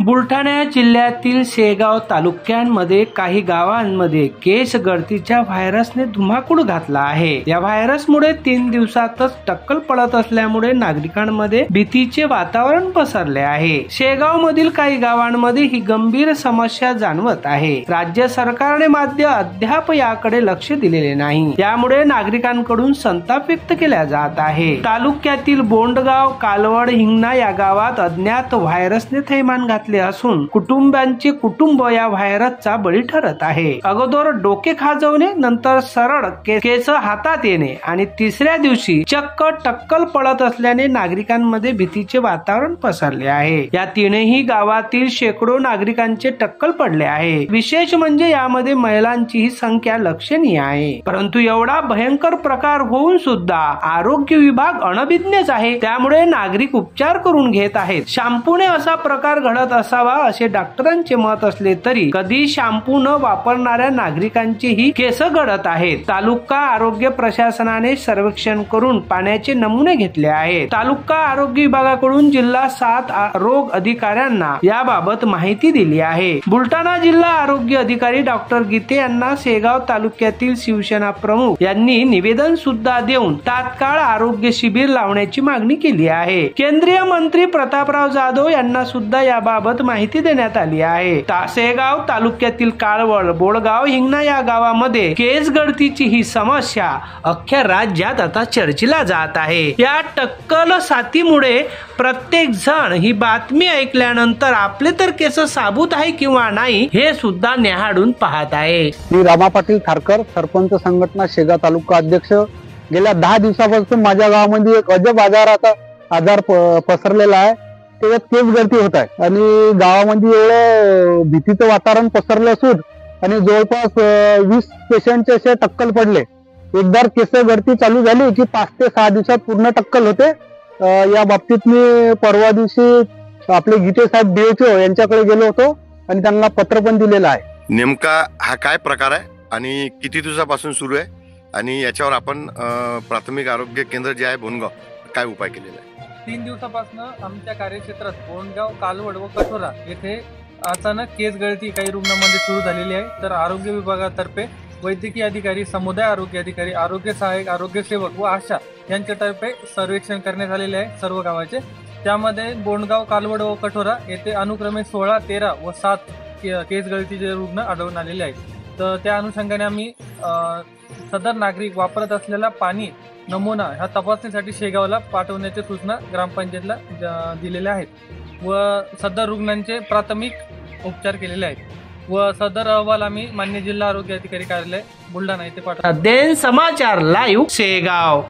बुलढाणा जिल्ह्यातील शेगाव तालुक्यांमध्ये काही गावांमध्ये केस गळतीच्या व्हायरसने धुमाकूळ घातला आहे। या व्हायरसमुळे 3 दिवसातच टक्कल पडत असल्यामुळे नागरिकांमध्ये भीतीचे वातावरण पसरले आहे। शेगाव मधील काही गावांमध्ये ही गंभीर समस्या जाणवत आहे। राज्य सरकारने मात्र अद्याप याकडे लक्ष दिलेले नाही। यामुळे नागरिकांकडून संताप व्यक्त केला जात आहे। तालुक्यातील बोंडगाव, कालवड, हिंगणा या गावात अज्ञात व्हायरसने थैमान घातले असून कुटुंबांचे कुटुंब या व्हायरसचा बळी ठरत आहे। अगोदर डोके खाजवणे, नंतर सरळ केस हातात येणे आणि तिसऱ्या दिवशी चक्क टक्कल पडत असल्याने नागरिकांमध्ये भीतीचे वातावरण पसरले आहे। या तीनही गावातील शेकडो नागरिकांचे टक्कल पडले आहे। विशेष म्हणजे यामध्ये महिलांची संख्या लक्षणीय आहे। परंतु एवढा भयंकर प्रकार होऊन सुद्धा आरोग्य विभाग अनभिज्ञच आहे। त्यामुळे नागरिक उपचार करून घेत आहेत। शॅम्पूने असा प्रकार घडत असावा असे डॉक्टरांचे मत असले तरी कधी शॅम्पू न वापरणाऱ्या नागरिकांचेही केस गळत आहेत। तालुका आरोग्य प्रशासनाने सर्वेक्षण करून पाण्याचे नमुने घेतले आहेत। तालुका आरोग्य विभागाकडून जिल्हा 7 रोग अधिकाऱ्यांना याबाबत माहिती दिली आहे। बुलढाणा जिल्हा आरोग्य अधिकारी डॉक्टर गीते यांना शेगाव तालुक्यातील शिवसेना प्रमुख यांनी निवेदन सुद्धा देऊन तात्काळ आरोग्य शिबिर लावण्याची मागणी केली आहे। केंद्रीय मंत्री प्रतापराव जाधव यांना सुद्धा याबाबत माहिती देण्यात आली आहे। शेगाव तालुक्यातील कालवड, बोडगाव, हिंगणा या गावामध्ये केस गळतीची ही समस्या अख्ख्या राज्यात आता चर्चेला जात आहे। या टक्कल साथीमुळे प्रत्येक जण ही बातमी ऐकल्यानंतर आपले तर केस साबूत आहे किंवा नाही हे सुद्धा न्याहाळून पाहत आहे। मी रामा पाटील थारकर, सरपंच संघटना शेगाव तालुका अध्यक्ष। गेल्या 10 दिवसापासून माझ्या गावामध्ये एक अजब आजार पसरलेला आहे। त्याच्यात केस गळती होत आहे आणि गावामध्ये एवढं भीतीचं वातावरण पसरलं असून आणि जवळपास 20 पेशंटचे असे टक्कल पडले। एकदा केस गळती चालू झाली की 5 ते 6 दिवसात पूर्ण टक्कल होते। या बाबतीत मी परवा दिवशी आपले गीते साहेब DHO यांच्याकडे गेलो होतो आणि त्यांना पत्र पण दिलेलं आहे। नेमका हा काय प्रकार आहे आणि किती दिवसापासून सुरू आहे आणि याच्यावर आपण प्राथमिक आरोग्य केंद्र जे आहे बोंडगाव काय उपाय केलेला आहे? 3 दिवसापासून आमच्या कार्यक्षेत्रात बोंडगाव, कालवड व कठोरा येथे अचानक केस गळती काही रुग्णांमध्ये सुरू झालेली आहे। तर आरोग्य विभागातर्फे वैद्यकीय अधिकारी, समुदाय आरोग्य अधिकारी, आरोग्य सहाय्यक, आरोग्य सेवक व आशा यांच्यातर्फे सर्वेक्षण करण्यात आलेले आहे सर्व गावाचे। त्यामध्ये बोंडगाव, कालवड व कठोरा येथे अनुक्रमे 16, 13 व 7 केस गळतीचे रुग्ण आढळून आलेले आहेत। तर त्या अनुषंगाने आम्ही सदर नागरिक वापरत असलेला पाणी नमुना ह्या तपासणीसाठी शेगावला पाठवण्याच्या सूचना ग्रामपंचायतला दिलेल्या आहेत व सदर रुग्णांचे प्राथमिक उपचार केलेले आहेत व सदर अहवाल आम्ही मान्य जिल्हा आरोग्य अधिकारी कार्यालय बुलढाणा येथे पाठवतो। देन समाचार लाईव्ह शेगाव।